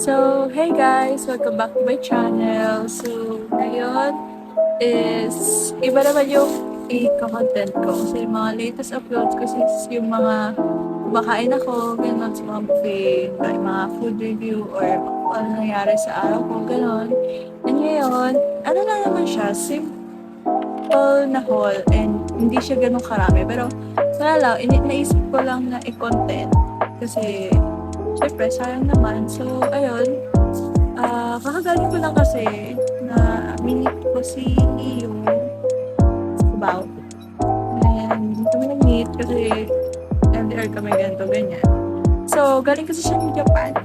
So, hey guys! Welcome back to my channel. So, ngayon is iba naman yung i-content ko. Kasi yung mga latest uploads ko is yung mga kumakain ako, gano'n sa mga buffet, like mga food review or ano nangyari sa araw ko, gano'n. And ngayon, ano lang naman siya, simple na haul and hindi siya ganun karami. Pero, wala lang, naisip ko lang na i-content kasi syempre, sayang naman. So, ayun. Kakagaling ko lang kasi na minute ko si Iyo sa Cubao. And kami nag-meet kasi LDR kami ganito, ganyan. So, galing kasi siya ng Japan.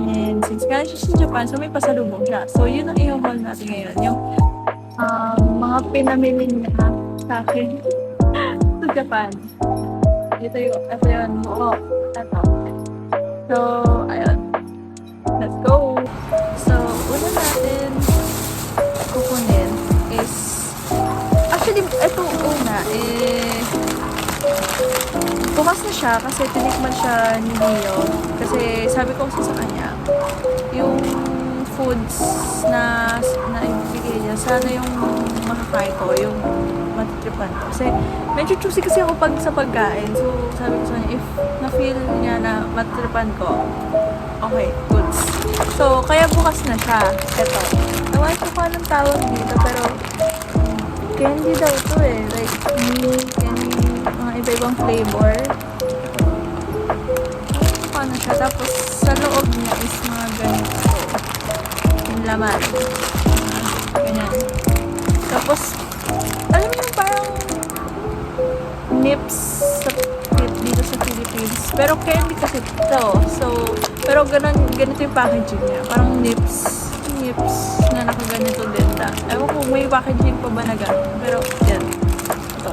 And since galing siya sa Japan, so may pasalubong siya. So, yun ang i-haul natin ngayon. Yung mga pinamili niya sa akin sa Japan. Ito yun. Oo, ito. So, ayun. Let's go! So, una natin kukunin is actually, ito una bukas na siya kasi tinikman siya ni Leo. Kasi sabi ko sa kanya, yung foods na ibibigay niya, sana yung makakain ko, yung matitripan ko. Kasi medyo choosy kasi ako pag sa pagkain. So, sabi ko sa kanya, if na-feel niya na matitripan ko, okay, goods. So, kaya bukas na siya. Ito. Nawan ko anong tawag dito, pero candy daw to eh. Like, candy, mga iba-ibang flavor. Ano siya. Tapos, sa loob niya is mga ganito. Yung laman. Ganyan. Tapos, alam mo yung parang nips sa dito sa Philippines. Pero candy kasi ito. So, pero ganito yung packaging niya. Parang nips na nakaganito din. Ewan ko may packaging pa ba na gano'n. Pero, yan. Ito.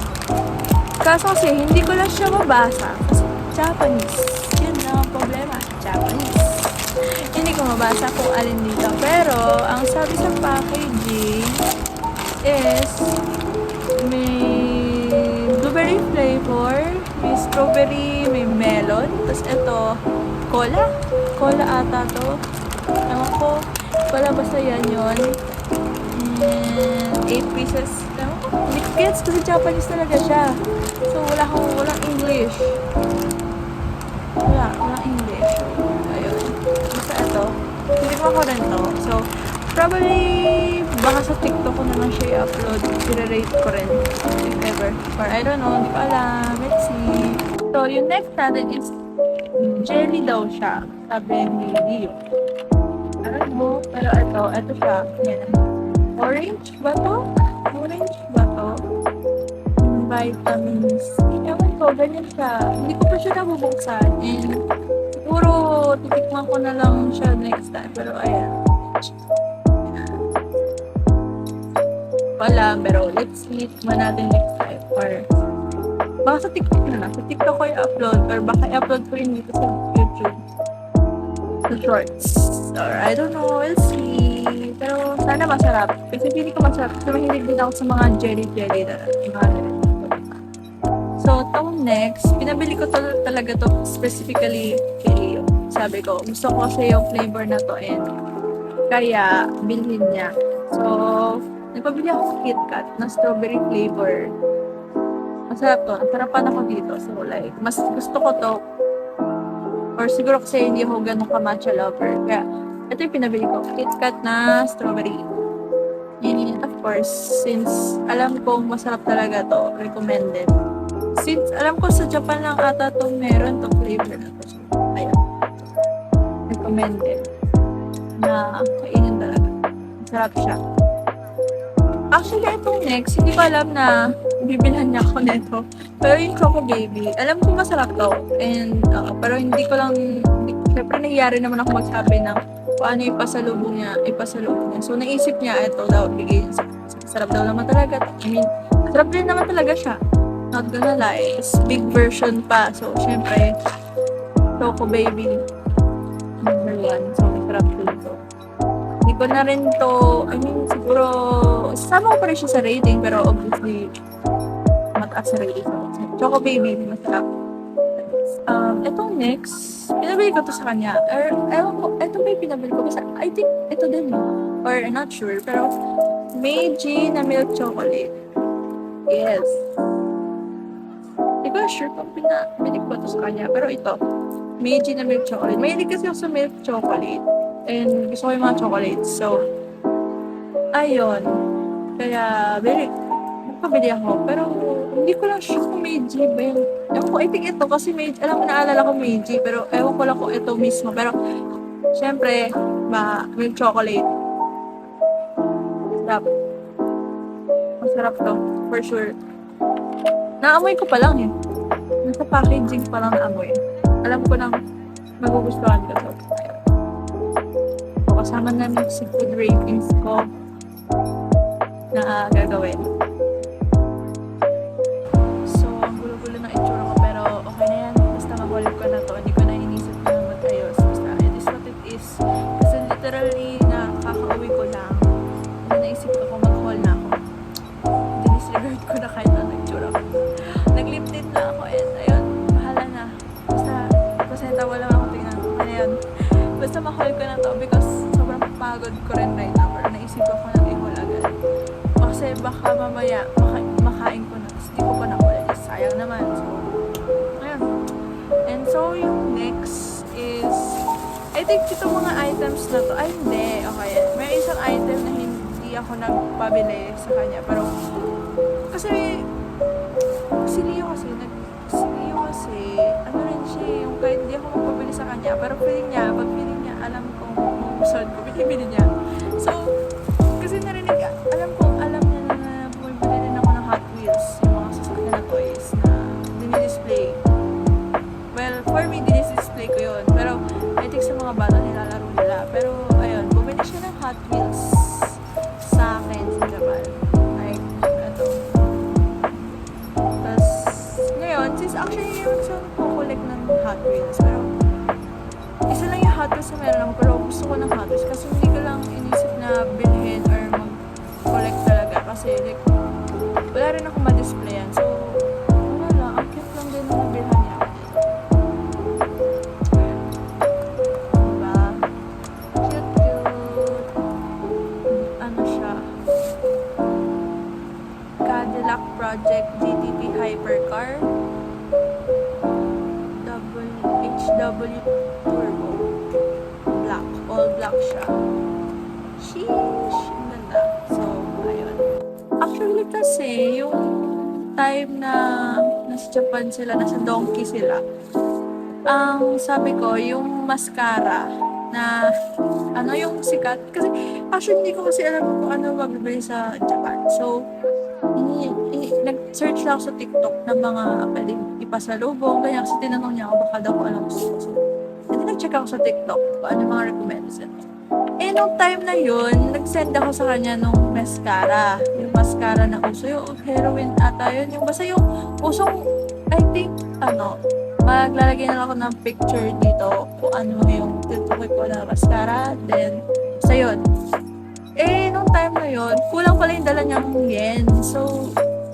Kaso kasi, hindi ko lang siya mabasa. Kasi, Japanese. Yun na ang problema. Japanese. Hindi ko mabasa kung alin dito. Pero, ang sabi sa packaging is, may blueberry flavor, may strawberry, may melon. Tapos ito, cola. Cola ata to. Ewan ko. Wala basta yan yun. And 8 pieces. Ewan ko. Hindi ko gets kasi Japanese talaga siya. So, walang English. Walang English. Ayun. Basta ito. Hindi ko ako rin to. So, probably, baka sa TikTok ko naman siya i-upload. I-rate ko rin. If ever. Or I don't know. Hindi ko alam. Let's see. So, yung next natin is jelly daw siya. Sabi ni Leo. Alam mo, pero ito siya. Yan. Orange ba to? Orange ba to? Vitamins. Ewan ko, ganyan siya. Hindi ko pa siya nabubuksan. And siguro, titikman ko na lang siya next time. Pero ayan. Wala, pero let's see man natin next time. Or baka sa TikTok na lang. Sa TikTok ko i-upload. Or baka i-upload ko rin dito sa YouTube. Sa shorts. Or I don't know. We'll see. Pero sana masarap. Kasi hindi ko masarap. Kasi mahilig din ako sa mga jelly-jelly na So, itong next, pinabili ko talaga to specifically kay Leo. Sabi ko, gusto ko kasi yung flavor na to and kaya bilhin niya. So, nagpabili ako ng KitKat na strawberry flavor. Masarap to. Nasarapan ako dito. So, like, mas gusto ko to. Or siguro kasi hindi ako ganun ka-matcha lover. Kaya, ito yung pinabili ko. KitKat na strawberry. And of course, since alam kong masarap talaga to, recommended. Since alam ko sa Japan lang ata itong meron itong flavor na to. So, ayan. Recommended. Na kainin talaga. Masarap siya. Actually, itong next, hindi ko alam na bibilhan niya ako nito. Pero yung Choco Baby, alam ko masarap to. And, pero hindi ko lang, syempre nangyayari naman ako magsabi ng kung ano yung pasalubong niya. So, naisip niya, ito daw, bigay niya. Sarap daw naman talaga. I mean, sarap din naman talaga siya. Not gonna lie. It's big version pa. So, syempre, Choco Baby. Number 1. So, masarap dito. Hindi ko na rin to, I mean, siguro, sama ko pa rin siya sa rating, pero obviously, mataas sa rating. Choco Baby, masarap. Etong next, pinabili ko to sa kanya. Or, ewan ko, eto ba yung pinabili ko? Basta, I think, ito din. Or, I'm not sure. Pero, Meiji na milk chocolate. Yes. Di ko sure kung pinabili ko to sa kanya. Pero ito, Meiji na milk chocolate. Mahilig kasi ako sa milk chocolate. And gusto ko yung mga chocolates. So, ayun. Kaya, nagpabili ako. Pero, hindi ko lang sure kung Meiji ba yung... Ewan ko, I think ito kasi Meiji. Alam mo, naalala ko Meiji. Pero, ewan ko lang kung ito mismo. Pero, syempre, milk chocolate. Sarap. Masarap to. For sure. Naamoy ko pa lang eh. Nasa packaging pa lang naamoy. Alam ko nang magugustuhan ko to. So, kasama na si food ratings ko na gagawin. So, ang gulo-gulo ng itsura ko pero okay na yan. Basta mahulog ko na to. Hindi ko na inisip na mag-ayos. Basta it is what it is. Kasi literally nakaka-uwi ko lang. Hindi naisip ko kung mag-haul na ako. Dinisregard ko na kahit ano itsura ko. Nag-lip tint na ako and ayun, bahala na. Basta wala lang ako tingnan. Ano yun? Basta ma-haul ko na to because sobrang pagod ko rin right now. Pero naisip ko na i-haul agad. Kasi baka mamaya makain ko na. Tapos di ko pa na-haul. Sayang naman. So, ayun. And so, yung next is I think itong mga items na to, ay hindi, okay. May isang item na hindi ako nagpabili sa kanya. Pero, kasi, si Leo kasi, ano rin siya, yung kahit hindi ako magpabili sa kanya, pero feeling niya, pag feeling niya, alam kong magugustuhan ko, binibili niya. So, kasi narinig, alam niya na bumibili rin ako ng Hot Wheels, yung mga sasakyan na toys na dinidisplay. Well, for me, dinidisplay ko yun. Pero, I think sa mga bata nilalaro nila. Pero, ayun, bumili siya ng Hot Wheels sa akin sa Japan. Like, ito. Tapos, ngayon, since actually, yung gusto ko collect ng Hot Wheels. Pero, isa lang yung Hot Wheels na meron ako. Pero, gusto ko ng Hot Wheels. Kasi hindi ko lang inisip na bilhin or mag-collect talaga. Kasi, like, wala rin ako ma-displayan. So, wala lang. Ang cute lang din na nabilhan niya. Project GTP Hypercar HW Turbo Black, all black siya. Sheesh, ang ganda. So, ayun. Actually kasi, yung time na nasa Japan sila, nasa Donkey sila, ang sabi ko, yung mascara na ano yung sikat. Kasi actually hindi ko kasi alam kung ano mabibili sa Japan. So, nag-search lang ako sa TikTok ng mga pwedeng ipasalubong. Kaya kasi tinanong niya ako baka daw ko alam gusto ko. So, hindi nag-check ako sa TikTok kung ano mga recommendation. Eh, nung time na yun, nag-send ako sa kanya nung mascara. Yung mascara na uso. Yung heroin ata yun. Yung basta yung usong, I think, maglalagay na lang ako ng picture dito kung ano yung tutukoy ko na mascara. Then, basta yun. Eh, nung time na yun, kulang pala yung dala niyang yen. So,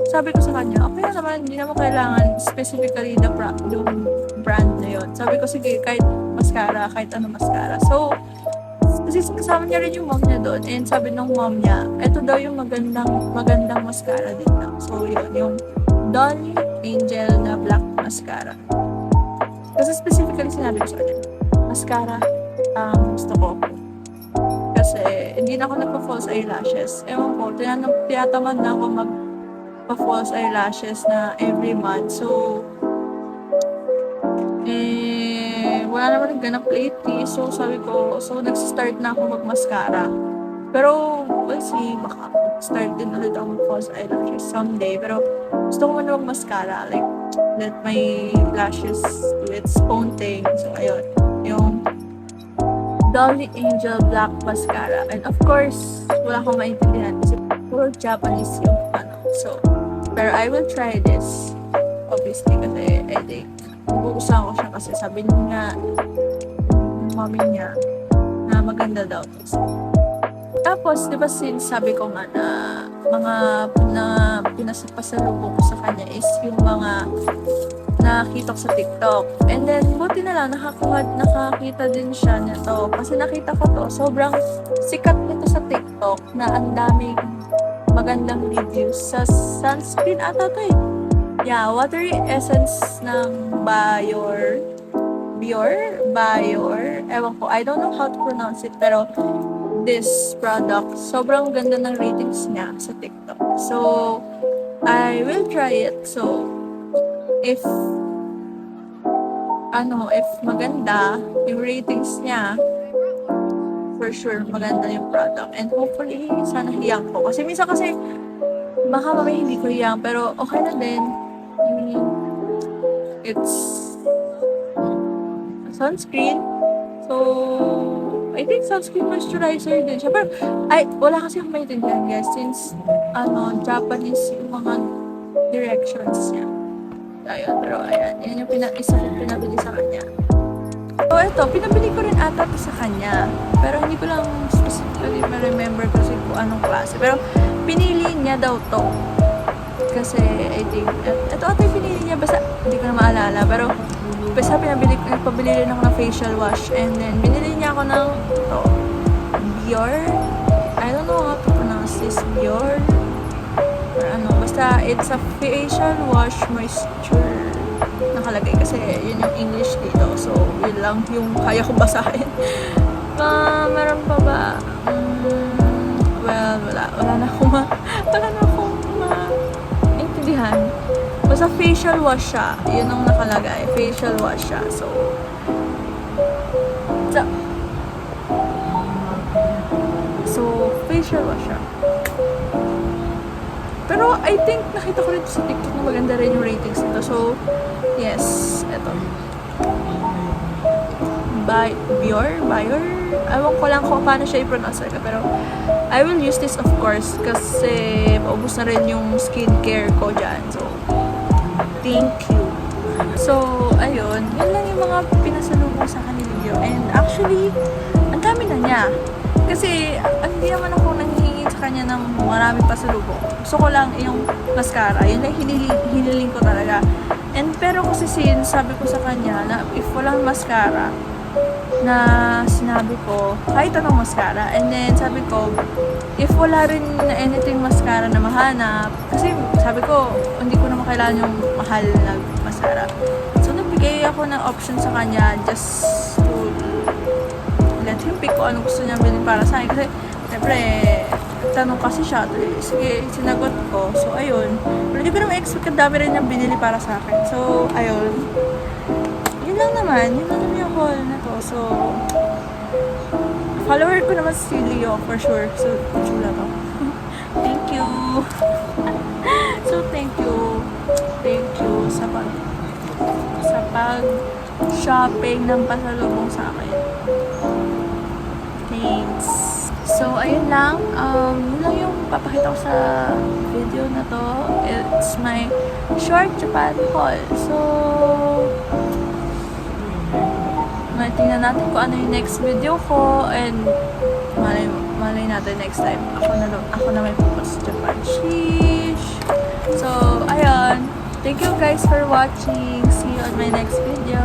sabi ko sa kanya, okay na naman, hindi naman kailangan specifically yung brand na yun. Sabi ko, sige, kahit mascara, kahit ano mascara. So, kasi kasama niya rin yung mom niya doon. And sabi ng mom niya, eto daw yung magandang mascara din na. So, yun, yung Dolly Angel na black mascara. Kasi specifically sinabi ko sa kanya, mascara, gusto ko. Kasi hindi na ako nagpa-false eyelashes. Ewan ko, tinatamad na ako magpa-false eyelashes na every month. So, wala naman nagganap lately. So, sabi ko, nag-start na ako mag-mascara. Pero, we'll see, baka start din ulit ako mag-false eyelashes someday. Pero, gusto ko muna mag-mascara. Like, let my lashes do its own thing. So, ayun. Yung Dolly Angel Black Mascara. And of course, wala akong maintindihan kasi puro Japanese yung So, pero I will try this. Obviously, kasi I think nagugustuhan ko siya kasi sabi niya mami niya na maganda daw. Tapos, di ba sabi ko nga na mga pinasapasalubong ko sa kanya is yung mga nakita ko sa TikTok. And then, buti na lang, nakakita din siya nito. Kasi nakita ko to, sobrang sikat nito sa TikTok na ang daming magandang reviews sa sunscreen ata to eh. Yeah, watery essence ng Bior. Ewan ko, I don't know how to pronounce it, pero this product, sobrang ganda ng ratings niya sa TikTok. So, I will try it. So, if maganda yung ratings niya, for sure maganda yung product. And hopefully, sana hiyang ko. Kasi minsan kasi, baka mamaya hindi ko hiyang, pero okay na din. I mean, it's sunscreen. So, I think sunscreen moisturizer din siya. Pero, wala kasi akong maintindihan guys, since, Japanese yung mga directions niya. Ayun, pero ayan, yan yung isa kong pinabili sa kanya. So, ito, pinabili ko rin ata to sa kanya. Pero hindi ko lang specifically ma-remember kasi kung anong klase. Pero, pinili niya daw to. Kasi, I think, ito ata yung pinili niya, basta, hindi ko na maalala. Pero, basta nagpabili rin ako ng facial wash. And then, binili niya ako ng, ito, Bior. I don't know how to pronounce this, Bior. Or basta, it's a facial wash moisture nakalagay. Kasi, yun yung English dito. So, yun lang yung kaya kong basahin. Meron pa ba? Well, wala na akong intindihan. Basta facial wash siya. Yun ang nakalagay. Facial wash siya. So, facial wash siya. Pero, I think, nakita ko rin sa TikTok na maganda rin yung ratings nito. So, yes. Eto. Bior? Ewan ko lang kung paano siya i-pronounce ka. Pero, I will use this of course. Kasi, maubos na rin yung skincare ko dyan. So, thank you. So, ayun. Yun lang yung mga pinasalubong sa kanil video. And actually, ang dami na niya. Kasi, hindi naman ako nanghihingi sa kanya ng marami pasalubong. Gusto ko lang yung mascara. Yun lang hiniling ko talaga. And pero kasi sabi ko sa kanya na if walang mascara, na sinabi ko, kahit anong mascara. And then, sabi ko, if wala rin na anything mascara na mahanap, kasi sabi ko, hindi ko naman kailangan yung mahal na mascara. So, nagbigay ako ng option sa kanya just to let him pick kung ano gusto niya bilhin para sa akin. Kasi, siyempre, tanong kasi siya. Sige, sinagot ko. So, ayun. Pero hindi ko naman expect ang dami rin niyang binili para sa akin. So, ayun. Yun lang naman yung haul na to. So, follower ko naman si Leo for sure. So, chula to. Thank you. So, thank you. Thank you sa pag-shopping ng pasalubong sa akin. Thanks. So, ayun lang. Yun lang yung papakita ko sa video na to. It's my short Japan haul. So, tingnan natin kung ano yung next video ko. And, malay natin next time. Ako na may pupunta sa Japan. Sheesh! So, ayun. Thank you guys for watching. See you on my next video.